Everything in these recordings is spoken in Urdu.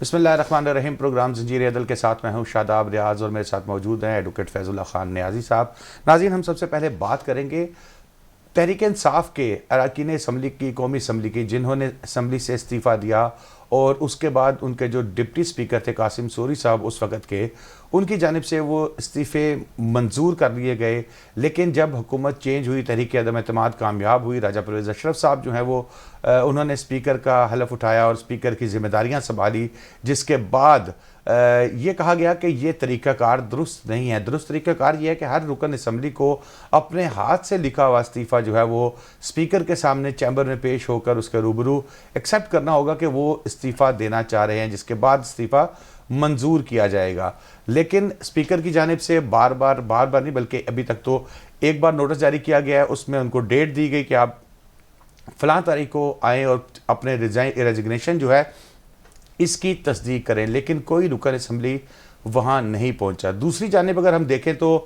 بسم اللہ الرحمن الرحیم. پروگرام زنجیر عدل کے ساتھ میں ہوں شاداب ریاض اور میرے ساتھ موجود ہیں ایڈوکیٹ فیض اللہ خان نیازی صاحب. ناظرین، ہم سب سے پہلے بات کریں گے تحریک انصاف کے اراکین اسمبلی کی، قومی اسمبلی کی، جنہوں نے اسمبلی سے استعفیٰ دیا اور اس کے بعد ان کے جو ڈپٹی سپیکر تھے قاسم سوری صاحب اس وقت کے، ان کی جانب سے وہ استعفے منظور کر لیے گئے. لیکن جب حکومت چینج ہوئی، تحریک عدم اعتماد کامیاب ہوئی، راجہ پرویز اشرف صاحب جو ہیں وہ انہوں نے اسپیکر کا حلف اٹھایا اور اسپیکر کی ذمہ داریاں سنبھالی، جس کے بعد یہ کہا گیا کہ یہ طریقہ کار درست نہیں ہے. درست طریقہ کار یہ ہے کہ ہر رکن اسمبلی کو اپنے ہاتھ سے لکھا ہوا استعفیٰ جو ہے وہ اسپیکر کے سامنے چیمبر میں پیش ہو کر اس کے روبرو ایکسیپٹ کرنا ہوگا کہ وہ استعفیٰ دینا چاہ رہے ہیں، جس کے بعد استعفیٰ منظور کیا جائے گا. لیکن اسپیکر کی جانب سے بار بار نہیں بلکہ ابھی تک تو ایک بار نوٹس جاری کیا گیا ہے، اس میں ان کو ڈیٹ دی گئی کہ آپ فلاں تاریخ کو آئیں اور اپنے ریزگنیشن جو ہے اس کی تصدیق کریں، لیکن کوئی رکن اسمبلی وہاں نہیں پہنچا. دوسری جانب اگر ہم دیکھیں تو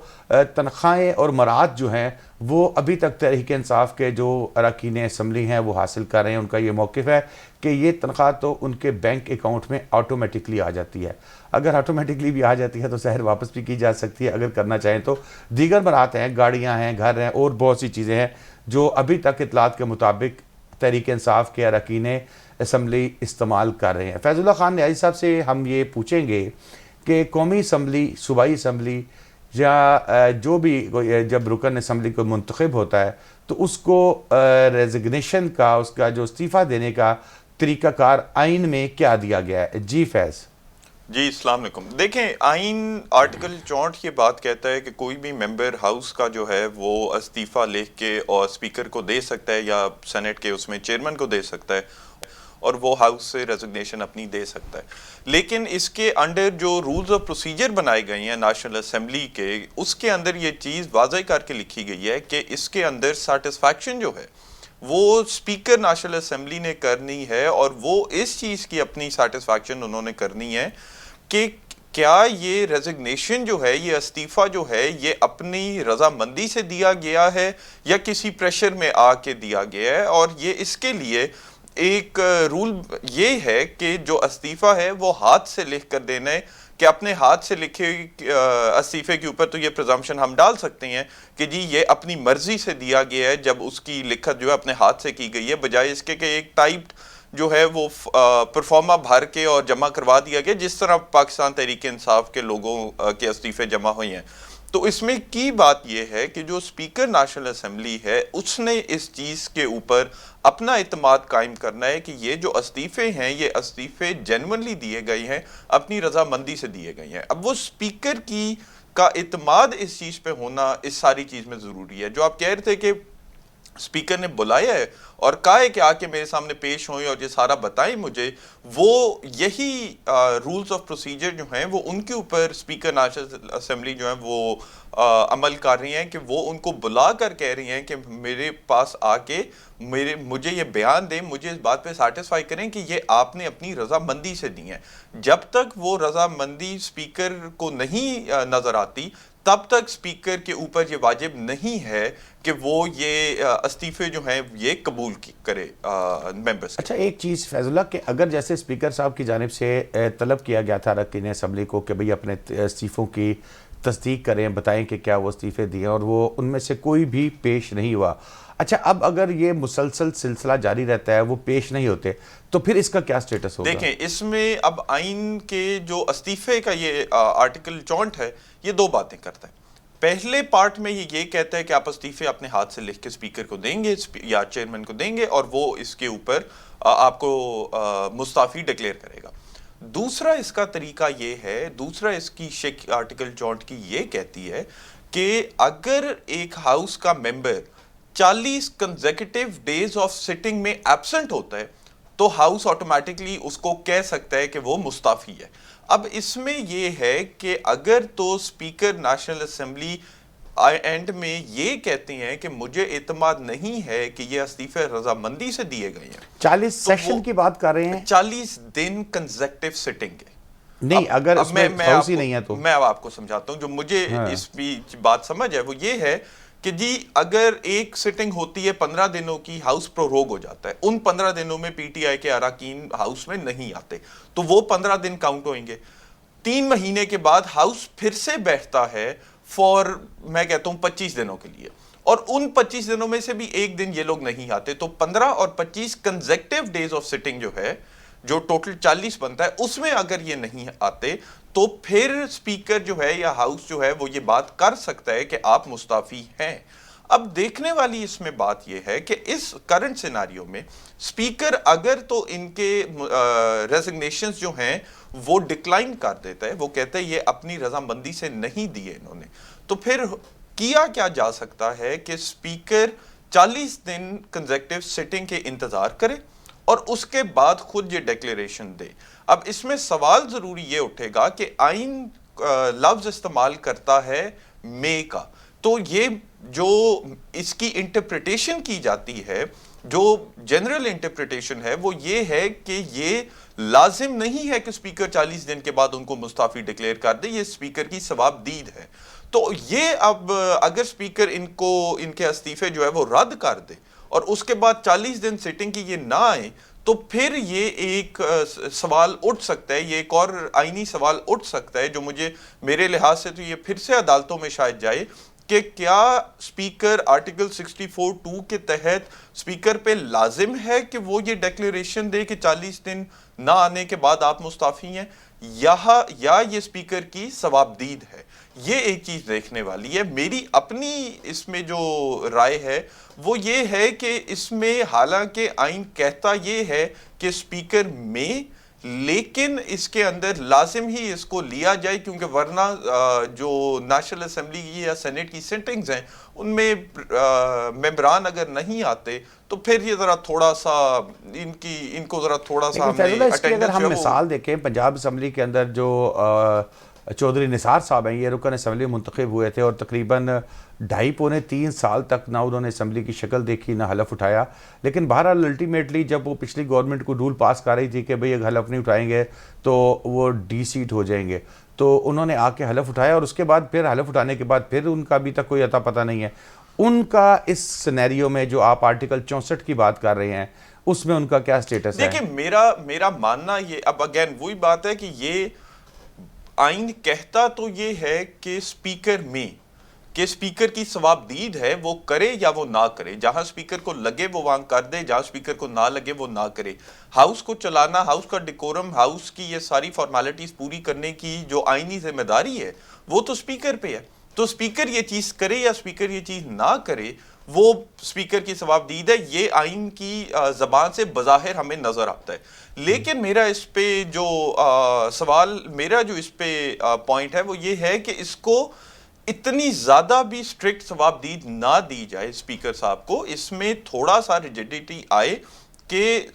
تنخواہیں اور مراعات جو ہیں وہ ابھی تک تحریک انصاف کے جو اراکین اسمبلی ہیں وہ حاصل کر رہے ہیں. ان کا یہ موقف ہے کہ یہ تنخواہ تو ان کے بینک اکاؤنٹ میں آٹومیٹکلی آ جاتی ہے. اگر آٹومیٹکلی بھی آ جاتی ہے تو ظاہر واپس بھی کی جا سکتی ہے اگر کرنا چاہیں تو. دیگر مراعات ہیں، گاڑیاں ہیں، گھر ہیں، اور بہت سی چیزیں ہیں جو ابھی تک اطلاعات کے مطابق تحریک انصاف کے اراکین اسمبلی استعمال کر رہے ہیں. فیض اللہ خان نیازی صاحب سے ہم یہ پوچھیں گے کہ قومی اسمبلی، صوبائی اسمبلی یا جو بھی جب رکن اسمبلی کو منتخب ہوتا ہے تو اس کو ریزگنیشن کا، اس کا جو استعفیٰ دینے کا طریقہ کار آئین میں کیا دیا گیا ہے؟ جی فیض. جی السلام علیکم. دیکھیں، آئین آرٹیکل 64 یہ بات کہتا ہے کہ کوئی بھی ممبر ہاؤس کا جو ہے وہ استعفیٰ لکھ کے اور اسپیکر کو دے سکتا ہے یا سینٹ کے اس میں چیئرمین کو دے سکتا ہے اور وہ ہاؤس سے ریزگنیشن اپنی دے سکتا ہے. لیکن اس کے انڈر جو رولز آف پروسیجر بنائے گئے ہیں نیشنل اسمبلی کے، اس کے اندر یہ چیز واضح کر کے لکھی گئی ہے کہ اس کے اندر سیٹسفیکشن جو ہے وہ اسپیکر نیشنل اسمبلی نے کرنی ہے، اور وہ اس چیز کی اپنی سیٹسفیکشن انہوں نے کرنی ہے کہ کیا یہ ریزگنیشن جو ہے، یہ استعفیٰ جو ہے، یہ اپنی رضامندی سے دیا گیا ہے یا کسی پریشر میں آ کے دیا گیا ہے. اور یہ اس کے لیے ایک رول یہ ہے کہ جو استعفیٰ ہے وہ ہاتھ سے لکھ کر دینا ہے، کہ اپنے ہاتھ سے لکھے استعفے کے اوپر تو یہ پرزمپشن ہم ڈال سکتے ہیں کہ جی یہ اپنی مرضی سے دیا گیا ہے جب اس کی لکھت جو ہے اپنے ہاتھ سے کی گئی ہے، بجائے اس کے کہ ایک ٹائپڈ جو ہے وہ پرفارما بھر کے اور جمع کروا دیا گیا جس طرح پاکستان تحریک انصاف کے لوگوں کے استعفے جمع ہوئے ہیں. تو اس میں کی بات یہ ہے کہ جو اسپیکر نیشنل اسمبلی ہے اس نے اس چیز کے اوپر اپنا اعتماد قائم کرنا ہے کہ یہ جو استعفے ہیں یہ استعفے جینونلی دیے گئے ہیں، اپنی رضامندی سے دیے گئے ہیں. اب وہ اسپیکر کا اعتماد اس چیز پہ ہونا اس ساری چیز میں ضروری ہے. جو آپ کہہ رہے تھے کہ اسپیکر نے بلایا ہے اور کہا ہے کہ آ کے میرے سامنے پیش ہوئیں اور یہ سارا بتائیں مجھے، وہ یہی رولز آف پروسیجر جو ہیں وہ ان کے اوپر اسپیکر نیشنل اسمبلی جو ہیں وہ عمل کر رہی ہیں کہ وہ ان کو بلا کر کہہ رہی ہیں کہ میرے پاس آ کے مجھے یہ بیان دیں، مجھے اس بات پہ سیٹسفائی کریں کہ یہ آپ نے اپنی رضامندی سے دی ہیں. جب تک وہ رضامندی اسپیکر کو نہیں نظر آتی تب تک اسپیکر کے اوپر یہ واجب نہیں ہے کہ وہ یہ استعفے جو ہیں یہ قبول کرے ممبرس. اچھا، ایک چیز فیض اللہ، کہ اگر جیسے اسپیکر صاحب کی جانب سے طلب کیا گیا تھا اراکین اسمبلی کو کہ بھئی اپنے استعفوں کی تصدیق کریں، بتائیں کہ کیا وہ استعفے دیے، اور وہ ان میں سے کوئی بھی پیش نہیں ہوا. اچھا، اب اگر یہ مسلسل سلسلہ جاری رہتا ہے، وہ پیش نہیں ہوتے، تو پھر اس کا کیا سٹیٹس ہوگا؟ دیکھیں، اس میں اب آئین کے جو استعفے کا یہ آرٹیکل 64 ہے یہ دو باتیں کرتا ہے. پہلے پارٹ میں یہ کہتا ہے کہ آپ استعفے اپنے ہاتھ سے لکھ کے اسپیکر کو دیں گے یا چیئرمین کو دیں گے اور وہ اس کے اوپر آپ کو مستعفی ڈکلیئر کرے گا. دوسرا اس کا طریقہ یہ ہے، دوسرا اس کی آرٹیکل 64 کی یہ کہتی ہے کہ اگر ایک ہاؤس کا ممبر 40 کنزیکٹیو ڈیز آف سٹنگ میں ایبسنٹ ہوتا ہے تو ہاؤس آٹومیٹکلی اس کو کہہ سکتا ہے کہ وہ مستعفی ہے. اب اس میں یہ ہے کہ اگر تو اسپیکر نیشنل اسمبلی اینڈ میں یہ کہتے ہیں کہ مجھے اعتماد نہیں ہے کہ یہ استعفے رضامندی سے دیے گئے ہیں، 40 سیشن کی بات کر رہے ہیں، 40 دن کنزیکٹیو سٹنگ ہے. نہیں، اگر اس میں ہاؤس ہی نہیں ہے تو میں اب آپ کو سمجھاتا ہوں. جو مجھے اس بھی بات سمجھ ہے وہ یہ ہے کہ جی اگر ایک سٹنگ ہوتی ہے 15 دنوں کی، ہاؤس پروروگ ہو جاتا ہے، ان 15 دنوں میں پی ٹی آئی کے اراکین ہاؤس میں نہیں آتے تو وہ 15 دن کاؤنٹ ہوئیں گے. 3 مہینے کے بعد ہاؤس پھر سے بیٹھتا ہے میں کہتا ہوں 25 دنوں کے لیے، اور ان 25 دنوں میں سے بھی ایک دن یہ لوگ نہیں آتے، تو 15 اور 25 کنزیکٹیو ڈیز آف سٹنگ جو ہے، جو ٹوٹل 40 بنتا ہے، اس میں اگر یہ نہیں آتے تو پھر اسپیکر جو ہے یا ہاؤس جو ہے وہ یہ بات کر سکتا ہے کہ آپ مستعفی ہیں. اب دیکھنے والی اس میں بات یہ ہے کہ اس کرنٹ سیناریو میں اسپیکر اگر تو ان کے ریزگنیشنز جو ہیں وہ ڈکلائن کر دیتا ہے، وہ کہتا ہے یہ اپنی رضامندی سے نہیں دیے انہوں نے، تو پھر کیا جا سکتا ہے کہ اسپیکر 40 دن کنزیکٹیو سٹنگ کے انتظار کرے اور اس کے بعد خود یہ ڈیکلیریشن دے. اب اس میں سوال ضروری یہ اٹھے گا کہ آئین لفظ استعمال کرتا ہے مے کا، تو یہ جو اس کی انٹرپریٹیشن کی جاتی ہے، جو جنرل انٹرپریٹیشن ہے وہ یہ ہے کہ یہ لازم نہیں ہے کہ اسپیکر 40 دن کے بعد ان کو مستعفی ڈکلیئر کر دے، یہ اسپیکر کی ثواب دید ہے. تو یہ اب اگر اسپیکر ان کے استعفے جو ہے وہ رد کر دے اور اس کے بعد 40 دن سٹنگ کی یہ نہ آئے، تو پھر یہ ایک سوال اٹھ سکتا ہے، یہ ایک اور آئینی سوال اٹھ سکتا ہے جو میرے لحاظ سے تو یہ پھر سے عدالتوں میں شاید جائے کہ کیا اسپیکر آرٹیکل 64(2) کے تحت اسپیکر پہ لازم ہے کہ وہ یہ ڈیکلیریشن دے کہ 40 دن نہ آنے کے بعد آپ مستعفی ہیں، یا یہ اسپیکر کی ثوابدید ہے. یہ ایک چیز دیکھنے والی ہے. میری اپنی اس میں جو رائے ہے وہ یہ ہے کہ اس میں حالانکہ آئین کہتا یہ ہے کہ اسپیکر میں، لیکن اس کے اندر لازم ہی اس کو لیا جائے، کیونکہ ورنہ جو نیشنل اسمبلی کی یا سینٹ کی سٹنگز ہیں ان میں ممبران اگر نہیں آتے تو پھر یہ ذرا تھوڑا سا ان کو ذرا تھوڑا سا فیض اللہ، اس کی اگر ہم مثال دیکھیں، پنجاب اسمبلی کے اندر جو چودھری نثار صاحب ہیں، یہ رکن اسمبلی منتخب ہوئے تھے اور تقریباً 2.5-3 سال تک نہ انہوں نے اسمبلی کی شکل دیکھی نہ حلف اٹھایا. لیکن بہرحال الٹیمیٹلی جب وہ پچھلی گورنمنٹ کو رول پاس کر رہی تھی کہ بھئی اگر حلف نہیں اٹھائیں گے تو وہ ڈی سیٹ ہو جائیں گے، تو انہوں نے آ کے حلف اٹھایا اور اس کے بعد پھر حلف اٹھانے کے بعد پھر ان کا ابھی تک کوئی عطا پتہ نہیں ہے. ان کا اس سینیریو میں جو آپ آرٹیکل 64 کی بات کر رہے ہیں اس میں ان کا کیا سٹیٹس ہے؟ دیکھیں میرا ماننا یہ، اب اگین وہی بات ہے کہ یہ آئین کہتا تو یہ ہے کہ اسپیکر کی ثوابدید ہے، وہ کرے یا وہ نہ کرے، جہاں اسپیکر کو لگے وہ وہاں کر دے، جہاں اسپیکر کو نہ لگے وہ نہ کرے. ہاؤس کو چلانا، ہاؤس کا ڈیکورم، ہاؤس کی یہ ساری فارمیلٹیز پوری کرنے کی جو آئینی ذمہ داری ہے وہ تو اسپیکر پہ ہے. تو اسپیکر یہ چیز کرے یا اسپیکر یہ چیز نہ کرے، وہ اسپیکر کی ثوابدید ہے. یہ آئین کی زبان سے بظاہر ہمیں نظر آتا ہے. لیکن میرا اس پہ جو سوال، میرا جو اس پہ پوائنٹ ہے وہ یہ ہے کہ اس کو اتنی زیادہ بھی سٹرکٹ ثوابدید نہ دی جائے اسپیکر صاحب کو. اس میں تھوڑا سا ریجیڈیٹی آئے کہ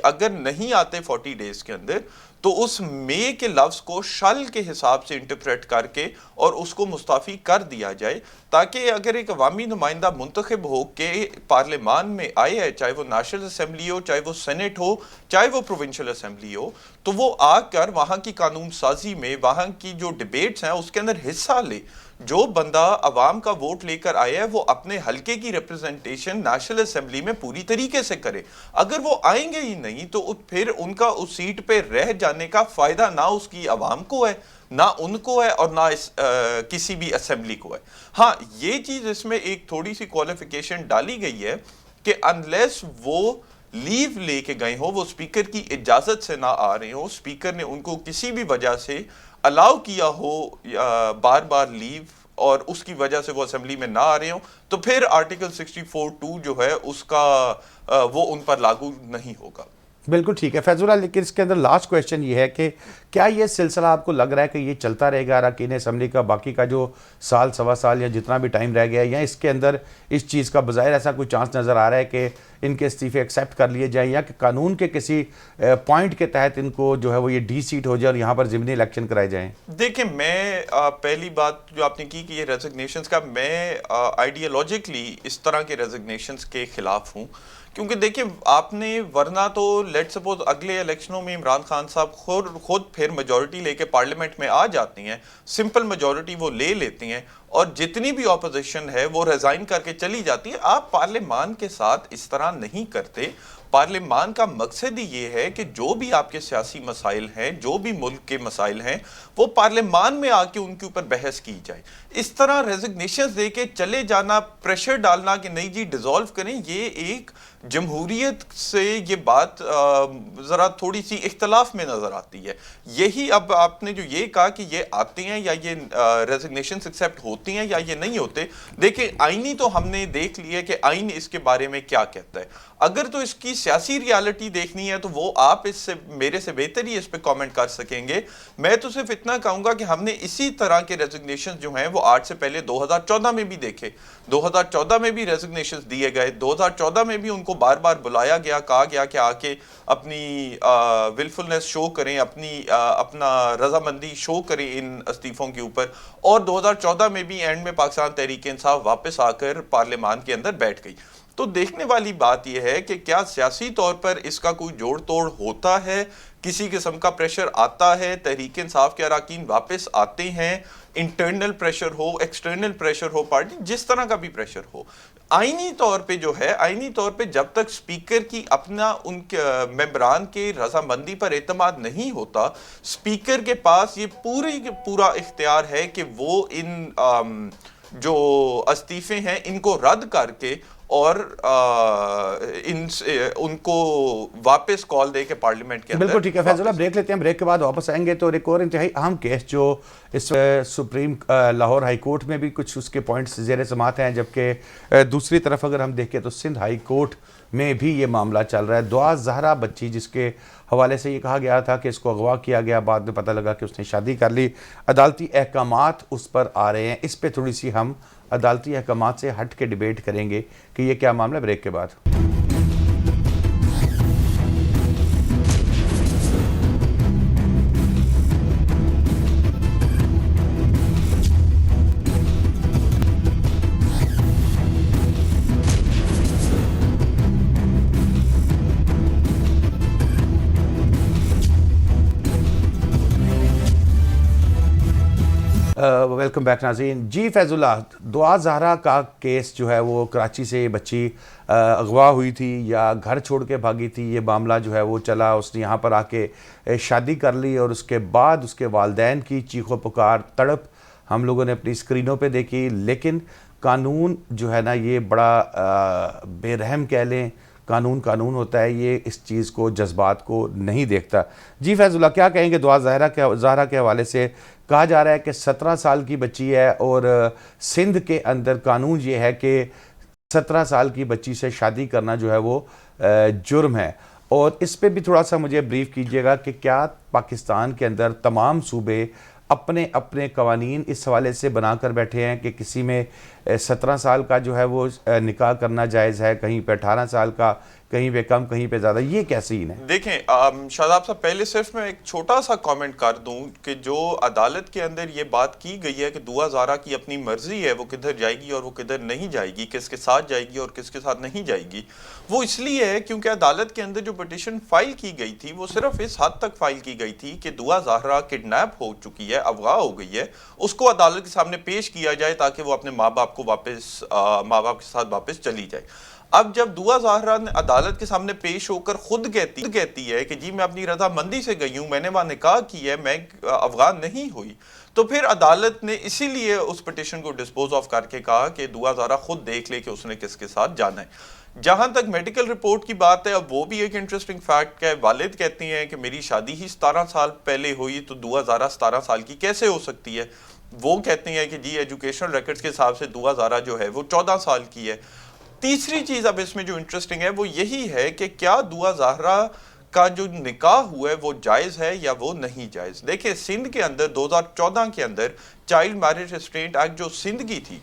اگر نہیں آتے 40 ڈیز کے اندر تو اس میں کے لفظ کو شل کے حساب سے انٹرپریٹ کر کے اور اس کو مستعفی کر دیا جائے، تاکہ اگر ایک عوامی نمائندہ منتخب ہو کے پارلیمان میں آئے ہے، چاہے وہ نیشنل اسمبلی ہو، چاہے وہ سینٹ ہو، چاہے وہ پروونشل اسمبلی ہو، تو وہ آ کر وہاں کی قانون سازی میں، وہاں کی جو ڈیبیٹس ہیں اس کے اندر حصہ لے. جو بندہ عوام کا ووٹ لے کر آیا ہے وہ اپنے حلقے کی ریپرزنٹیشن نیشنل اسمبلی میں پوری طریقے سے کرے. اگر وہ آئیں گے ہی نہیں تو پھر ان کا اس سیٹ پہ رہ جانے کا فائدہ نہ اس کی عوام کو ہے، نہ ان کو ہے، اور نہ کسی بھی اسمبلی کو ہے. ہاں یہ چیز اس میں ایک تھوڑی سی کوالیفیکیشن ڈالی گئی ہے کہ انلیس وہ لیو لے کے گئے ہوں، وہ اسپیکر کی اجازت سے نہ آ رہے ہوں، اسپیکر نے ان کو کسی بھی وجہ سے الاؤ کیا ہو بار بار لیو اور اس کی وجہ سے وہ اسمبلی میں نہ آ رہے ہوں، تو پھر آرٹیکل 64(2) جو ہے اس کا وہ ان پر لاگو نہیں ہوگا. بالکل ٹھیک ہے فیض اللہ، لیکن اس کے اندر لاسٹ کویسچن یہ ہے کہ کیا یہ سلسلہ آپ کو لگ رہا ہے کہ یہ چلتا رہے گا اراکین اسمبلی کا باقی کا جو سال سوا سال یا جتنا بھی ٹائم رہ گیا ہے، یا اس کے اندر اس چیز کا بظاہر ایسا کوئی چانس نظر آ رہا ہے کہ ان کے استعفے ایکسیپٹ کر لیے جائیں، یا کہ قانون کے کسی پوائنٹ کے تحت ان کو جو ہے وہ یہ ڈی سیٹ ہو جائے اور یہاں پر ضمنی الیکشن کرائے جائیں؟ دیکھیں میں پہلی بات جو آپ نے کی کہ یہ ریزگنیشنز کا، میں آئیڈیالوجیکلی اس طرح کے ریزگنیشنز کے خلاف ہوں، کیونکہ دیکھیں آپ نے ورنہ تو لیٹ سپوز اگلے الیکشنوں میں عمران خان صاحب خود پھر میجورٹی لے کے پارلیمنٹ میں آ جاتی ہیں، سمپل میجورٹی وہ لے لیتی ہیں اور جتنی بھی اپوزیشن ہے وہ ریزائن کر کے چلی جاتی ہے. آپ پارلیمان کے ساتھ اس طرح نہیں کرتے. پارلیمان کا مقصد ہی یہ ہے کہ جو بھی آپ کے سیاسی مسائل ہیں، جو بھی ملک کے مسائل ہیں، وہ پارلیمان میں آ کے ان کے اوپر بحث کی جائے. اس طرح ریزگنیشنز دے کے چلے جانا، پریشر ڈالنا کہ نہیں جی ڈیزالو کریں، یہ ایک جمہوریت سے یہ بات ذرا تھوڑی سی اختلاف میں نظر آتی ہے. یہی اب آپ نے جو یہ کہا کہ یہ آتے ہیں یا یہ ریزگنیشنز ایکسیپٹ ہوتی ہیں یا یہ نہیں ہوتے، دیکھیں آئینی تو ہم نے دیکھ لیا کہ آئین اس کے بارے میں کیا کہتا ہے. اگر تو اس کی سیاسی ریالٹی دیکھنی ہے تو وہ آپ اس سے میرے سے بہتر ہی اس پہ کامنٹ کر سکیں گے. میں تو صرف اتنا کہوں گا کہ ہم نے اسی طرح کے ریزگنیشن جو ہیں وہ آج سے پہلے 2014 میں بھی دیکھے. 2014 میں بھی ریزگنیشنز دیے گئے، 2014 میں بھی ان کو بار بار بلایا گیا، کہا گیا کہ آ کے اپنی ولفلنس شو کریں، اپنا رضامندی شو کریں ان استعفوں کے اوپر. اور 2014 میں بھی اینڈ میں پاکستان تحریک انصاف واپس آ کر پارلیمان کے اندر بیٹھ گئی. تو دیکھنے والی بات یہ ہے کہ کیا سیاسی طور پر اس کا کوئی جوڑ توڑ ہوتا ہے، کسی قسم کا پریشر آتا ہے، تحریک انصاف کے اراکین واپس آتے ہیں، انٹرنل پریشر ہو، ایکسٹرنل پریشر ہو، پارٹی جس طرح کا بھی پریشر ہو. آئینی طور پہ جو ہے، آئینی طور پہ جب تک سپیکر کی اپنا ان کے ممبران کے رضامندی پر اعتماد نہیں ہوتا، سپیکر کے پاس یہ پورا اختیار ہے کہ وہ ان جو استعفے ہیں ان کو رد کر کے اور ان کو واپس کال دے کے پارلیمنٹ کے اندر. بالکل ٹھیک ہے فیض اللہ، بریک لیتے ہیں، بریک کے بعد واپس آئیں گے. تو ایک اور انتہائی اہم کیس جو اس سپریم لاہور ہائی کورٹ میں بھی کچھ اس کے پوائنٹس زیر سماعت ہیں، جبکہ دوسری طرف اگر ہم دیکھیں تو سندھ ہائی کورٹ میں بھی یہ معاملہ چل رہا ہے. دعا زہرا بچی جس کے حوالے سے یہ کہا گیا تھا کہ اس کو اغوا کیا گیا، بعد میں پتہ لگا کہ اس نے شادی کر لی، عدالتی احکامات اس پر آ رہے ہیں. اس پہ تھوڑی سی ہم عدالتی احکامات سے ہٹ کے ڈیبیٹ کریں گے کہ یہ کیا معاملہ. بریک کے بعد ویلکم بیک ناظرین. جی فیض اللہ، دعا زہرا کا کیس جو ہے وہ کراچی سے بچی اغوا ہوئی تھی یا گھر چھوڑ کے بھاگی تھی، یہ معاملہ جو ہے وہ چلا، اس نے یہاں پر آ کے شادی کر لی اور اس کے بعد اس کے والدین کی چیخ و پکار تڑپ ہم لوگوں نے اپنی اسکرینوں پہ دیکھی. لیکن قانون جو ہے نا یہ بڑا بے رحم کہہ لیں، قانون ہوتا ہے، یہ اس چیز کو جذبات کو نہیں دیکھتا. جی فیض اللہ کیا کہیں گے دعا زہرا کے حوالے سے؟ کہا جا رہا ہے کہ 17 سال کی بچی ہے اور سندھ کے اندر قانون یہ ہے کہ 17 سال کی بچی سے شادی کرنا جو ہے وہ جرم ہے. اور اس پہ بھی تھوڑا سا مجھے بریف کیجئے گا کہ کیا پاکستان کے اندر تمام صوبے اپنے اپنے قوانین اس حوالے سے بنا کر بیٹھے ہیں کہ کسی میں 17 سال کا جو ہے وہ نکاح کرنا جائز ہے، کہیں پہ 18 سال کا، کہیں پہ کم، کہیں پہ زیادہ، یہ کیا سین ہے؟ دیکھیں شاداب صاحب، پہلے صرف میں ایک چھوٹا سا کامنٹ کر دوں کہ جو عدالت کے اندر یہ بات کی گئی ہے کہ دعا زہرا کی اپنی مرضی ہے وہ کدھر جائے گی اور وہ کدھر نہیں جائے گی، کس کے ساتھ جائے گی اور کس کے ساتھ نہیں جائے گی، وہ اس لیے ہے کیونکہ عدالت کے اندر جو پٹیشن فائل کی گئی تھی وہ صرف اس حد تک فائل کی گئی تھی کہ دعا زہرا کڈنیپ ہو چکی ہے، اغوا ہو گئی ہے، اس کو عدالت کے سامنے پیش کیا جائے تاکہ وہ اپنے ماں باپ کے ساتھ واپس چلی جائے. اب جب دعا زہرا نے عدالت کے سامنے پیش ہو کر خود کہتی ہے کہ جی میں اپنی رضامندی سے گئی ہوں، میں نے وہاں نکاح کی ہے، میں افغان نہیں ہوئی، تو پھر عدالت نے اسی لیے اس پٹیشن کو ڈسپوز آف کر کے کہا کہ دعا زہرا خود دیکھ لے کہ اس نے کس کے ساتھ جانا ہے. جہاں تک میڈیکل رپورٹ کی بات ہے، اب وہ بھی ایک انٹرسٹنگ فیکٹ ہے. والد کہتے ہیں کہ میری شادی ہی 17 سال پہلے ہوئی تو دعا زہرا 17 سال کی کیسے ہو سکتی ہے. وہ کہتے ہیں کہ جی ایجوکیشنل ریکارڈز کے حساب سے دعا زہرا جو ہے وہ 14 سال کی ہے. تیسری چیز اب اس میں جو انٹرسٹنگ ہے وہ یہی ہے کہ کیا دعا زہرا کا جو نکاح ہوا ہے وہ جائز ہے یا وہ نہیں جائز. دیکھیں سندھ کے اندر 2014 کے اندر چائلڈ میرج ریسٹرینٹ ایکٹ جو سندھ کی تھی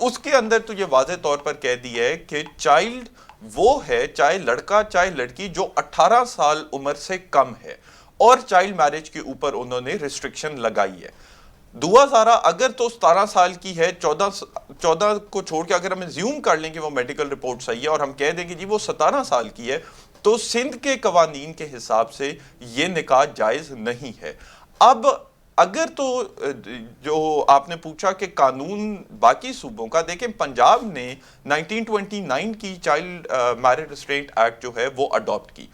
اس کے اندر تو یہ واضح طور پر کہہ دی ہے کہ چائلڈ وہ ہے، چاہے لڑکا چاہے لڑکی، جو 18 سال عمر سے کم ہے، اور چائلڈ میرج کے اوپر انہوں نے ریسٹرکشن لگائی ہے. دعا زہرا اگر تو 17 سال کی ہے، 14 کو چھوڑ کے اگر ہم زیوم کر لیں کہ وہ میڈیکل رپورٹ صحیح ہے اور ہم کہہ دیں کہ جی وہ 17 سال کی ہے، تو سندھ کے قوانین کے حساب سے یہ نکاح جائز نہیں ہے۔ اب اگر تو جو آپ نے پوچھا کہ قانون باقی صوبوں کا، دیکھیں پنجاب نے 1929 کی چائلڈ میرج ریسٹرینٹ ایکٹ جو ہے وہ اڈاپٹ کی،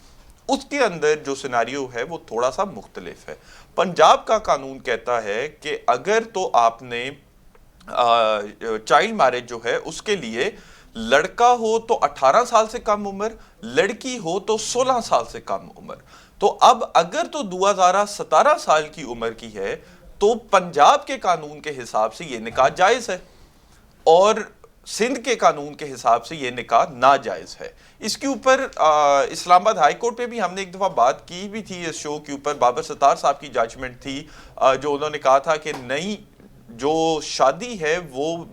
اس کے اندر جو سیناریو ہے وہ تھوڑا سا مختلف ہے۔ پنجاب کا قانون کہتا ہے کہ اگر تو آپ نے چائلڈ میرج جو ہے اس کے لیے لڑکا ہو تو 18 سال سے کم عمر، لڑکی ہو تو 16 سال سے کم عمر، تو اب اگر تو دعا زہرا 17 سال کی عمر کی ہے تو پنجاب کے قانون کے حساب سے یہ نکاح جائز ہے، اور سندھ کے قانون کے حساب سے یہ نکاح ناجائز ہے۔ اس کے اوپر اسلام آباد ہائی کورٹ پہ بھی ہم نے ایک دفعہ بات کی بھی تھی، اس شو کے اوپر بابر ستار صاحب کی ججمنٹ تھی، جو انہوں نے کہا تھا کہ نہیں، جو شادی ہے وہ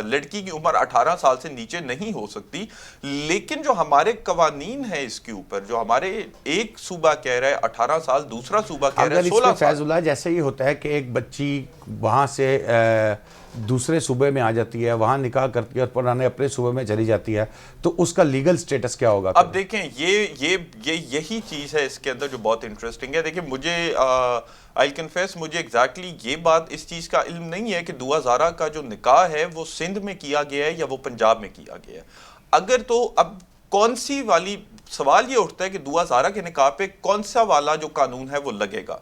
لڑکی کی عمر 18 سال سے نیچے نہیں ہو سکتی، لیکن جو ہمارے قوانین ہیں اس کے اوپر، جو ہمارے ایک صوبہ کہہ رہا ہے 18 سال، دوسرا صوبہ کہہ رہا ہے 16 اگر اس سال۔ فیض اللہ جیسے ہی ہوتا ہے کہ ایک بچی وہاں سے دوسرے صوبے میں آ جاتی ہے، وہاں نکاح کرتی ہے اور پرانے اپنے صوبے میں چلی جاتی ہے، تو اس کا لیگل سٹیٹس کیا ہوگا؟ اب دیکھیں یہی چیز ہے اس کے اندر جو بہت انٹرسٹنگ ہے۔ دیکھیں مجھے I'll confess مجھے ایگزیکٹلی یہ بات اس چیز کا علم نہیں ہے کہ دعا زہرا کا جو نکاح ہے وہ سندھ میں کیا گیا ہے یا وہ پنجاب میں کیا گیا ہے۔ اگر تو اب کون سی والی سوال یہ اٹھتا ہے کہ دعا زہرا کے نکاح پہ کون سا والا جو قانون ہے وہ لگے گا،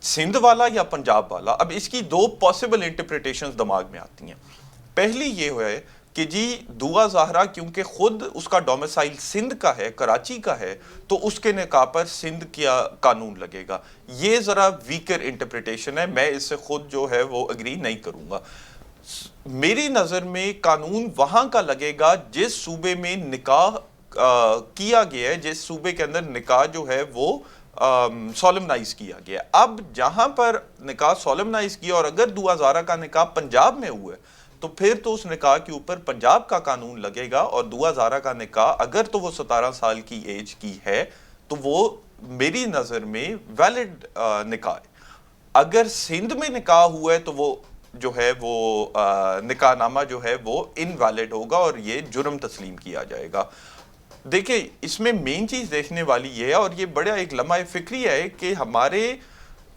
سندھ والا یا پنجاب والا؟ اب اس کی دو پاسبل انٹرپریٹیشنز دماغ میں آتی ہیں۔ پہلی یہ ہے کہ جی دعا زہرا کیونکہ خود اس کا ڈومیسائل سندھ کا ہے، کراچی کا ہے، تو اس کے نکاح پر سندھ کیا قانون لگے گا۔ یہ ذرا ویکر انٹرپریٹیشن ہے، میں اس سے خود جو ہے وہ اگری نہیں کروں گا۔ میری نظر میں قانون وہاں کا لگے گا جس صوبے میں نکاح کیا گیا ہے، جس صوبے کے اندر نکاح جو ہے وہ سولمنائز کیا گیا۔ اب جہاں پر نکاح سولمنائز کیا اور اگر دعا زہرا کا نکاح پنجاب میں ہوا ہے تو پھر تو اس نکاح کے اوپر پنجاب کا قانون لگے گا، اور دعا زہرا کا نکاح اگر تو وہ 17 سال کی ایج کی ہے تو وہ میری نظر میں ویلڈ نکاح ہے۔ اگر سندھ میں نکاح ہوا ہے تو وہ جو ہے وہ نکاح نامہ جو ہے وہ انویلڈ ہوگا اور یہ جرم تسلیم کیا جائے گا۔ دیکھیں اس میں مین چیز دیکھنے والی یہ ہے، اور یہ بڑا ایک لمحہ فکری ہے کہ ہمارے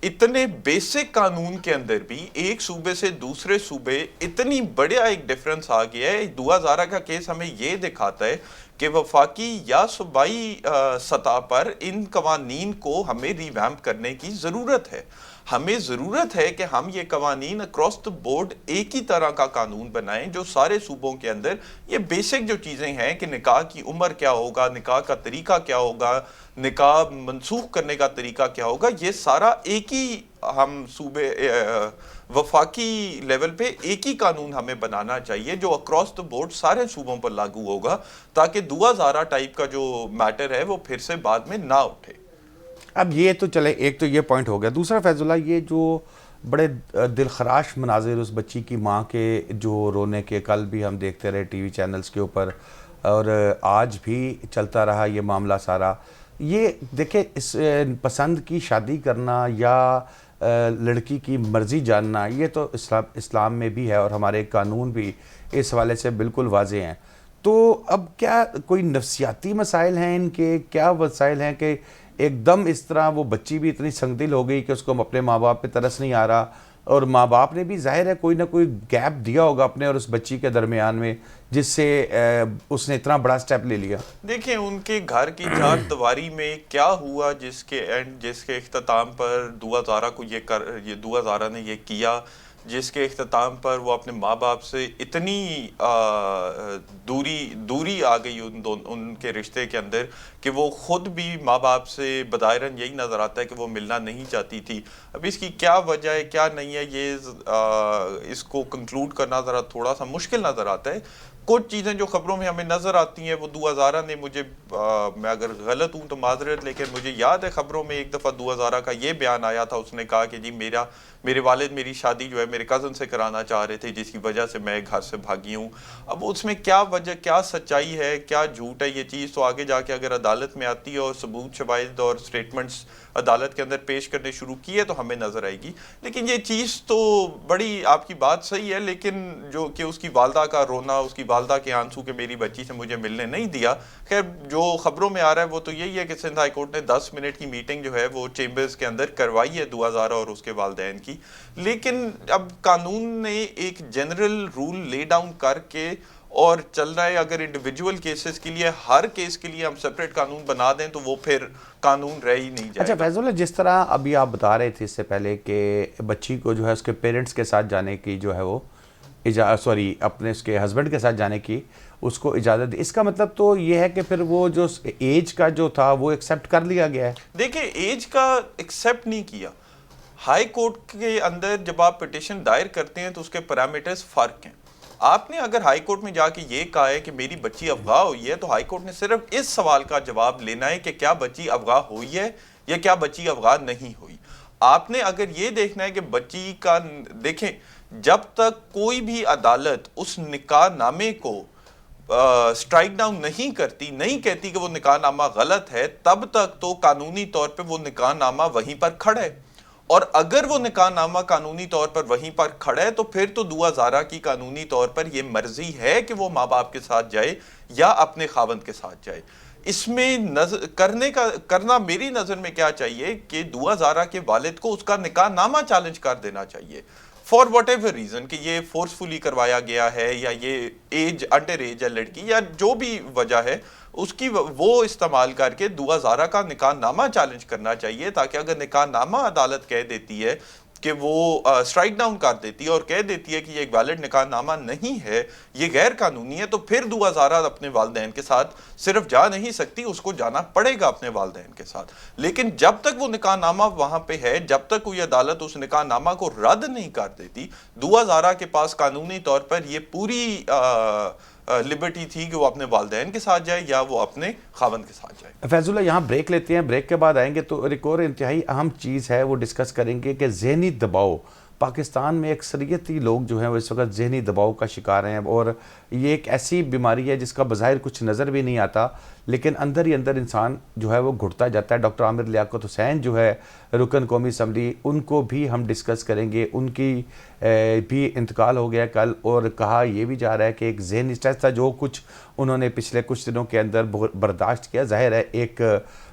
اتنے بیسک قانون کے اندر بھی ایک صوبے سے دوسرے صوبے اتنی بڑا ایک ڈیفرنس آ گیا ہے۔ دعا زہرا کا کیس ہمیں یہ دکھاتا ہے کہ وفاقی یا صوبائی سطح پر ان قوانین کو ہمیں ریویمپ کرنے کی ضرورت ہے۔ ہمیں ضرورت ہے کہ ہم یہ قوانین اکراس دی بورڈ ایک ہی طرح کا قانون بنائیں جو سارے صوبوں کے اندر یہ بیسک جو چیزیں ہیں کہ نکاح کی عمر کیا ہوگا، نکاح کا طریقہ کیا ہوگا، نکاح منسوخ کرنے کا طریقہ کیا ہوگا، یہ سارا ایک ہی ہم صوبے وفاقی لیول پہ ایک ہی قانون ہمیں بنانا چاہیے جو اکراس دی بورڈ سارے صوبوں پر لاگو ہوگا، تاکہ دعا زہرا ٹائپ کا جو میٹر ہے وہ پھر سے بعد میں نہ اٹھے۔ اب یہ تو چلے، ایک تو یہ پوائنٹ ہو گیا۔ دوسرا فیض اللہ، یہ جو بڑے دلخراش مناظر اس بچی کی ماں کے جو رونے کے، کل بھی ہم دیکھتے رہے ٹی وی چینلز کے اوپر اور آج بھی چلتا رہا یہ معاملہ سارا۔ یہ دیکھیں اس پسند کی شادی کرنا یا لڑکی کی مرضی جاننا یہ تو اسلام میں بھی ہے اور ہمارے قانون بھی اس حوالے سے بالکل واضح ہیں۔ تو اب کیا کوئی نفسیاتی مسائل ہیں ان کے، کیا مسائل ہیں کہ ایک دم اس طرح وہ بچی بھی اتنی سنگ دل ہو گئی کہ اس کو اپنے ماں باپ پہ ترس نہیں آ رہا، اور ماں باپ نے بھی ظاہر ہے کوئی نہ کوئی گیپ دیا ہوگا اپنے اور اس بچی کے درمیان میں جس سے اس نے اتنا بڑا سٹیپ لے لیا؟ دیکھیں ان کے گھر کی چار دیواری میں کیا ہوا جس کے اختتام پر دعا زہرا کو دعا زہرا نے یہ کیا، جس کے اختتام پر وہ اپنے ماں باپ سے اتنی دوری آ گئی ان کے رشتے کے اندر کہ وہ خود بھی ماں باپ سے بظاہراً یہی نظر آتا ہے کہ وہ ملنا نہیں چاہتی تھی۔ اب اس کی کیا وجہ ہے کیا نہیں ہے، یہ اس کو کنکلوڈ کرنا ذرا تھوڑا سا مشکل نظر آتا ہے۔ کچھ چیزیں جو خبروں میں ہمیں نظر آتی ہیں وہ دو ہزارہ نے مجھے میں اگر غلط ہوں تو معذرت، لیکن مجھے یاد ہے خبروں میں ایک دفعہ دو ہزارہ کا یہ بیان آیا تھا، اس نے کہا کہ جی میرے والد میری شادی جو ہے میرے کزن سے کرانا چاہ رہے تھے، جس کی وجہ سے میں گھر سے بھاگی ہوں. اب اس میں کیا وجہ، کیا سچائی ہے، کیا جھوٹ ہے، یہ چیز تو آگے جا کے اگر عدالت میں آتی ہے اور ثبوت شواہد اور سٹیٹمنٹس عدالت کے اندر پیش کرنے شروع کیے تو ہمیں نظر آئے گی. لیکن یہ چیز تو بڑی، آپ کی بات صحیح ہے، لیکن جو کہ اس کی والدہ کا رونا، اس کی والدہ کے آنسو کہ میری بچی سے مجھے ملنے نہیں دیا، خیر جو خبروں میں آ رہا ہے وہ تو یہی ہے کہ سندھ ہائی کورٹ نے 10 منٹ کی میٹنگ جو ہے وہ چیمبرز کے اندر کروائی ہے دو ہزارہ اور اس کے والدین کی. لیکن اب قانون نے ایک جنرل رول لے ڈاؤن کر کے اور چل رہا ہے. اگر انڈیویجول کیسز کے لیے، ہر کیس کے لیے ہم سپریٹ قانون بنا دیں تو وہ پھر قانون رہ ہی نہیں جائے. اچھا فیض اللہ، جس طرح ابھی آپ بتا رہے تھے اس سے پہلے کہ بچی کو جو ہے اس کے پیرنٹس کے ساتھ جانے کی جو ہے وہ اپنے اس کے ہسبینڈ کے ساتھ جانے کی اس کو اجازت دی، اس کا مطلب تو یہ ہے کہ پھر وہ جو ایج کا جو تھا وہ ایکسیپٹ کر لیا گیا ہے؟ دیکھیں ایج کا ایکسیپٹ نہیں کیا. ہائی کورٹ کے اندر جب آپ پٹیشن دائر کرتے ہیں تو اس کے پیرامیٹرز فرق ہیں. آپ نے اگر ہائی کورٹ میں جا کے یہ کہا ہے کہ میری بچی اغوا ہوئی ہے تو ہائی کورٹ نے صرف اس سوال کا جواب لینا ہے کہ کیا بچی اغوا ہوئی ہے یا کیا بچی اغوا نہیں ہوئی. آپ نے اگر یہ دیکھنا ہے کہ بچی کا، دیکھیں جب تک کوئی بھی عدالت اس نکاح نامے کو سٹرائک ڈاؤن نہیں کرتی، نہیں کہتی کہ وہ نکاح نامہ غلط ہے، تب تک تو قانونی طور پہ وہ نکاح نامہ وہیں پر کھڑا ہے. اور اگر وہ نکاح نامہ قانونی طور پر وہیں پر کھڑا ہے تو پھر تو دو ہزارہ کی قانونی طور پر یہ مرضی ہے کہ وہ ماں باپ کے ساتھ جائے یا اپنے خاوند کے ساتھ جائے. اس میں کرنا میری نظر میں کیا چاہیے کہ دو ہزارہ کے والد کو اس کا نکاح نامہ چیلنج کر دینا چاہیے فار واٹ ایور ریزن، کہ یہ فورسفلی کروایا گیا ہے یا یہ ایج انڈر ایج ہے لڑکی یا جو بھی وجہ ہے، اس کی وہ استعمال کر کے دو ہزارہ کا نکاح نامہ چیلنج کرنا چاہیے، تاکہ اگر نکاح نامہ عدالت کہہ دیتی ہے کہ وہ سٹرائک ڈاؤن کر دیتی ہے اور کہہ دیتی ہے کہ یہ ایک ویلڈ نکاح نامہ نہیں ہے، یہ غیر قانونی ہے، تو پھر دو ہزارہ اپنے والدین کے ساتھ صرف جا نہیں سکتی، اس کو جانا پڑے گا اپنے والدین کے ساتھ. لیکن جب تک وہ نکاح نامہ وہاں پہ ہے، جب تک کوئی عدالت اس نکاح نامہ کو رد نہیں کر دیتی، دو ہزارہ کے پاس قانونی طور پر یہ پوری لبرٹی تھی کہ وہ اپنے والدین کے ساتھ جائے یا وہ اپنے خاوند کے ساتھ جائے. فیض اللہ یہاں بریک لیتے ہیں، بریک کے بعد آئیں گے تو ایک اور انتہائی اہم چیز ہے وہ ڈسکس کریں گے کہ ذہنی دباؤ. پاکستان میں اکثریتی لوگ جو ہیں وہ اس وقت ذہنی دباؤ کا شکار ہیں، اور یہ ایک ایسی بیماری ہے جس کا بظاہر کچھ نظر بھی نہیں آتا، لیکن اندر ہی اندر انسان جو ہے وہ گھٹتا جاتا ہے. ڈاکٹر عامر لیاقت حسین جو ہے رکن قومی اسمبلی، ان کو بھی ہم ڈسکس کریں گے. ان کی بھی انتقال ہو گیا کل، اور کہا یہ بھی جا رہا ہے کہ ایک ذہنی اسٹریس تھا جو کچھ انہوں نے پچھلے کچھ دنوں کے اندر برداشت کیا. ظاہر ہے ایک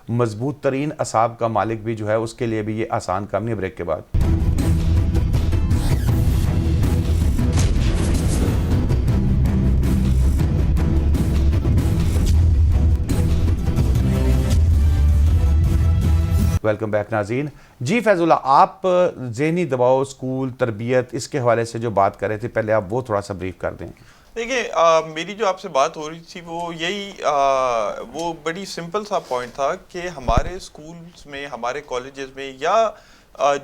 مضبوط ترین اعصاب کا مالک بھی جو ہے اس کے لیے بھی یہ آسان کام نہیں. بریک کے بعد ویلکم بیک ناظرین. جی فیض اللہ، آپ ذہنی دباؤ، اسکول، تربیت، اس کے حوالے سے جو بات کر رہے تھے، پہلے آپ وہ تھوڑا سا بریف کر دیں. دیکھیں میری جو آپ سے بات ہو رہی تھی وہ یہی وہ بڑی سمپل سا پوائنٹ تھا کہ ہمارے اسکولز میں، ہمارے کالجز میں، یا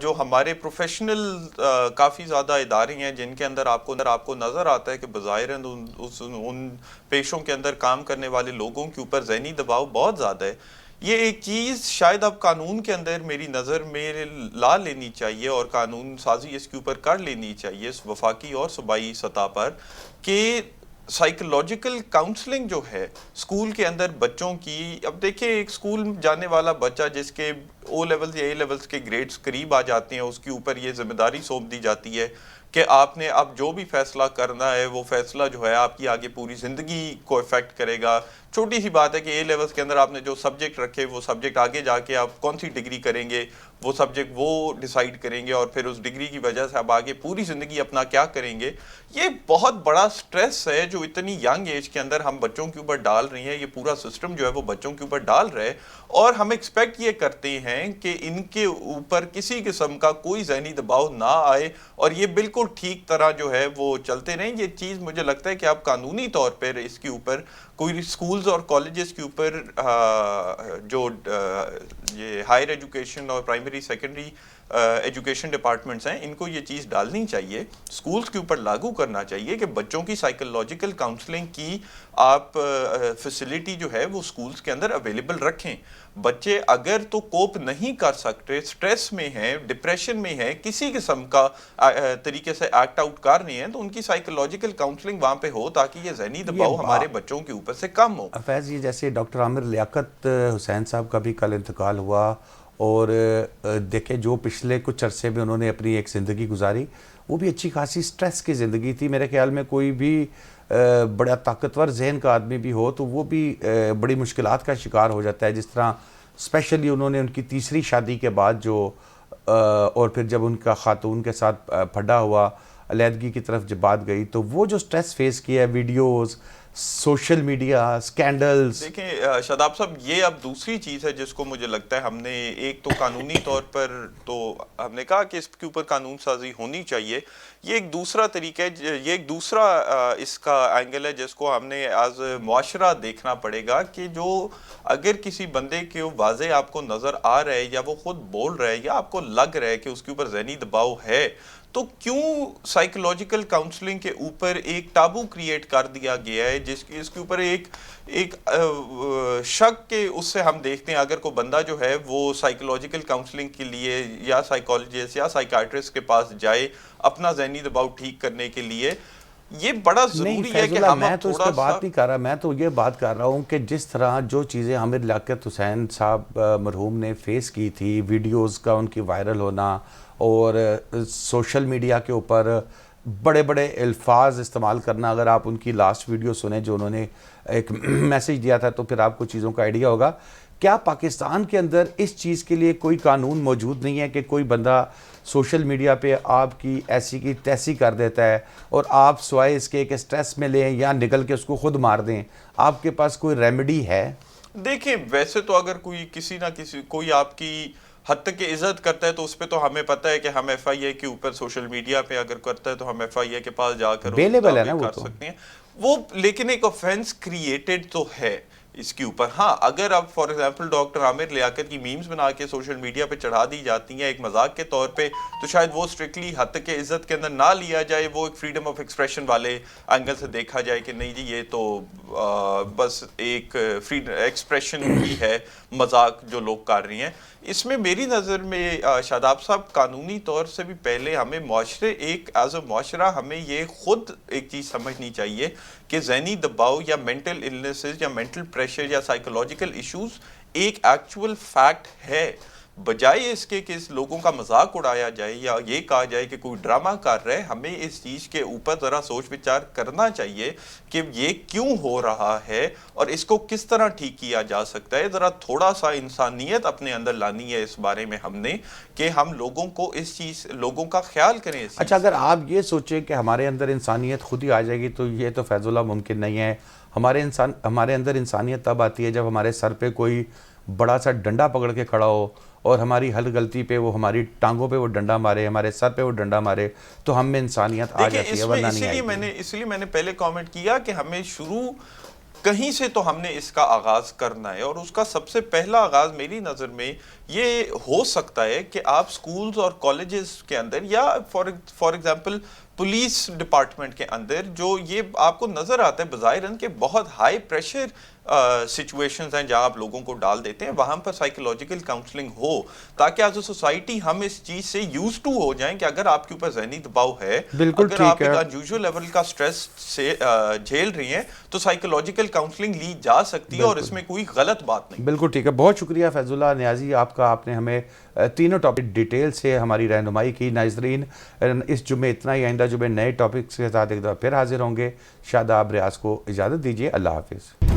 جو ہمارے پروفیشنل کافی زیادہ ادارے ہیں جن کے اندر آپ کو نظر آتا ہے کہ بظاہر ان پیشوں کے اندر کام کرنے والے لوگوں کے اوپر ذہنی دباؤ بہت زیادہ ہے. یہ ایک چیز شاید اب قانون کے اندر میری نظر میں لا لینی چاہیے اور قانون سازی اس کے اوپر کر لینی چاہیے وفاقی اور صوبائی سطح پر، کہ سائیکولوجیکل کاؤنسلنگ جو ہے اسکول کے اندر بچوں کی. اب دیکھیں ایک اسکول جانے والا بچہ جس کے او لیولز یا اے لیولز کے گریڈز قریب آ جاتے ہیں، اس کے اوپر یہ ذمہ داری سونپ دی جاتی ہے کہ آپ نے اب جو بھی فیصلہ کرنا ہے وہ فیصلہ جو ہے آپ کی آگے پوری زندگی کو افیکٹ کرے گا. چھوٹی سی بات ہے کہ اے لیولز کے اندر آپ نے جو سبجیکٹ رکھے وہ سبجیکٹ آگے جا کے آپ کون سی ڈگری کریں گے وہ سبجیکٹ وہ ڈیسائیڈ کریں گے، اور پھر اس ڈگری کی وجہ سے آپ آگے پوری زندگی اپنا کیا کریں گے. یہ بہت بڑا سٹریس ہے جو اتنی ینگ ایج کے اندر ہم بچوں کے اوپر ڈال رہی ہیں. یہ پورا سسٹم جو ہے وہ بچوں کے اوپر ڈال رہا ہے، اور ہم ایکسپیکٹ یہ کرتے ہیں ہیں کہ ان کے اوپر کسی قسم کا کوئی ذہنی دباؤ نہ آئے اور یہ بالکل ٹھیک طرح جو ہے وہ چلتے رہیں. یہ چیز مجھے لگتا ہے کہ آپ قانونی طور پر اس کے اوپر کوئی سکولز اور کالجز کے اوپر جو یہ ہائر ایجوکیشن اور پرائمری سیکنڈری ایجوکیشن ڈپارٹمنٹس ہیں ان کو یہ چیز ڈالنی چاہیے, سکولز کے اوپر لاگو کرنا چاہیے کہ بچوں کی سائیکولوجیکل کاؤنسلنگ کی آپ فیسلٹی جو ہے وہ سکولز کے اندر اویلیبل رکھیں. بچے اگر تو کوپ نہیں کر سکتے, سٹریس میں ہیں, ڈپریشن میں ہیں, کسی قسم کا طریقے سے ایکٹ آؤٹ کر رہے ہیں, تو ان کی سائیکولوجیکل کاؤنسلنگ وہاں پہ ہو تاکہ یہ ذہنی دباؤ ہمارے بچوں کے اوپر سے کم ہو. فیض, یہ جیسے ڈاکٹر عامر لیاقت حسین صاحب کا بھی کل انتقال ہوا, اور دیکھیں جو پچھلے کچھ عرصے میں انہوں نے اپنی ایک زندگی گزاری, وہ بھی اچھی خاصی سٹریس کی زندگی تھی. میرے خیال میں کوئی بھی بڑا طاقتور ذہن کا آدمی بھی ہو تو وہ بھی بڑی مشکلات کا شکار ہو جاتا ہے. جس طرح اسپیشلی انہوں نے ان کی تیسری شادی کے بعد جو اور پھر جب ان کا خاتون کے ساتھ پھڈا ہوا, علیحدگی کی طرف جب بات گئی, تو وہ جو سٹریس فیس کیا ہے, ویڈیوز, سوشل میڈیا, سکینڈلز. دیکھیں شاداب صاحب, یہ اب دوسری چیز ہے جس کو مجھے لگتا ہے ہم نے ایک تو قانونی طور پر تو ہم نے کہا کہ اس کے اوپر قانون سازی ہونی چاہیے. یہ ایک دوسرا طریقہ ہے, یہ ایک دوسرا اس کا اینگل ہے جس کو ہم نے ایز معاشرہ دیکھنا پڑے گا کہ جو اگر کسی بندے کے واضح آپ کو نظر آ رہا ہے یا وہ خود بول رہا ہے یا آپ کو لگ رہا ہے کہ اس کے اوپر ذہنی دباؤ ہے, تو کیوں سائیکولوجیکل کاؤنسلنگ کے اوپر ایک ٹابو کریٹ کر دیا گیا ہے جس کی اس کے اوپر ایک شک کے اس سے ہم دیکھتے ہیں اگر کوئی بندہ جو ہے وہ سائیکولوجیکل کاؤنسلنگ کے لیے یا سائیکالوجسٹ یا سائیکائٹرسٹ کے پاس جائے اپنا ذہنی دباؤ ٹھیک کرنے کے لیے, یہ بڑا ضروری ہے کہ ہم میں تو اس پہ بات نہیں کر رہا, میں تو یہ بات کر رہا ہوں کہ جس طرح جو چیزیں عامر لیاقت حسین صاحب مرحوم نے فیس کی تھی, ویڈیوز کا ان کی وائرل ہونا اور سوشل میڈیا کے اوپر بڑے بڑے الفاظ استعمال کرنا. اگر آپ ان کی لاسٹ ویڈیو سنیں جو انہوں نے ایک میسیج دیا تھا تو پھر آپ کو چیزوں کا آئیڈیا ہوگا. کیا پاکستان کے اندر اس چیز کے لیے کوئی قانون موجود نہیں ہے کہ کوئی بندہ سوشل میڈیا پہ آپ کی ایسی کی تیسی کر دیتا ہے اور آپ سوائے اس کے سٹریس میں لیں یا نکل کے اس کو خود مار دیں, آپ کے پاس کوئی ریمیڈی ہے؟ دیکھیں ویسے تو اگر کوئی کسی نہ کسی کوئی آپ کی حد تک کہ عزت کرتا ہے تو اس پہ تو ہمیں پتہ ہے کہ ہم ایف آئی اے کے اوپر سوشل میڈیا پہ اگر کرتا ہے تو ہم ایف آئی اے کے پاس جا کر اویلیبل ہے نا وہ کر سکتے ہیں وہ, لیکن ایک آفینس کریٹڈ تو ہے اس کے اوپر. ہاں اگر اب for example doctor Aamir Liaquat کی میمز بنا کے سوشل میڈیا پہ چڑھا دی جاتی ہیں ایک مذاق کے طور پہ, تو شاید وہ اسٹرکٹلی حد تک عزت کے اندر نہ لیا جائے, وہ ایک فریڈم آف ایکسپریشن والے اینگل سے دیکھا جائے کہ نہیں جی یہ تو بس ایک فریڈم ایکسپریشن ہی ہے, مذاق جو لوگ کر رہی ہیں. اس میں میری نظر میں شاداب صاحب قانونی طور سے بھی پہلے ہمیں معاشرے ایک ایز اے معاشرہ ہمیں یہ خود ایک چیز سمجھنی چاہیے کہ ذہنی دباؤ یا مینٹل النیسز یا مینٹل پریشر یا سائیکولوجیکل ایشوز ایک ایکچول فیکٹ ہے, بجائے اس کے کہ لوگوں کا مذاق اڑایا جائے یا یہ کہا جائے کہ کوئی ڈرامہ کر رہے. ہمیں اس چیز کے اوپر ذرا سوچ وچار کرنا چاہیے کہ یہ کیوں ہو رہا ہے اور اس کو کس طرح ٹھیک کیا جا سکتا ہے. ذرا تھوڑا سا انسانیت اپنے اندر لانی ہے اس بارے میں ہم نے کہ ہم لوگوں کو اس چیز لوگوں کا خیال کریں. اچھا اگر آپ یہ سوچیں کہ ہمارے اندر انسانیت خود ہی آ جائے گی تو یہ تو فیض اللہ ممکن نہیں ہے. ہمارے اندر انسانیت تب آتی ہے جب ہمارے سر پہ کوئی بڑا سا ڈنڈا پکڑ کے کھڑا ہو اور ہماری ہر غلطی پہ وہ ہماری ٹانگوں پہ وہ ڈنڈا مارے, ہمارے سر پہ وہ ڈنڈا مارے, تو ہم میں انسانیت آ جاتی ہے, ورنہ نہیں آئے گی. اس لیے میں نے پہلے کامنٹ کیا کہ ہمیں شروع کہیں سے تو ہم نے اس کا آغاز کرنا ہے, اور اس کا سب سے پہلا آغاز میری نظر میں یہ ہو سکتا ہے کہ آپ سکولز اور کالجز کے اندر یا فار ایگزامپل پولیس ڈپارٹمنٹ کے اندر جو یہ آپ کو نظر آتا ہے بظاہراً کہ بہت ہائی پریشر سچویشنز ہیں جہاں آپ لوگوں کو ڈال دیتے ہیں, وہاں پر سائیکولوجیکل کاؤنسلنگ ہو تاکہ ایز اے سوسائٹی ہم اس چیز سے یوز ٹو ہو جائیں کہ اگر آپ کے اوپر ذہنی دباؤ ہے, اگر آپ ایک انیوژل لیول کا سٹریس سے جھیل رہی ہیں تو سائیکولوجیکل کاؤنسلنگ لی جا سکتی ہے اور اس میں کوئی غلط بات نہیں. بالکل ٹھیک ہے, بہت شکریہ فیض اللہ نیازی آپ کا, آپ نے ہمیں تینوں ٹاپک ڈیٹیل سے ہماری رہنمائی کی. ناظرین اس جمعے اتنا ہی, آئندہ جمعے نئے ٹاپکس کے ساتھ ایک دفعہ پھر حاضر ہوں گے. شاداب ریاض کو اجازت دیجیے, اللہ حافظ.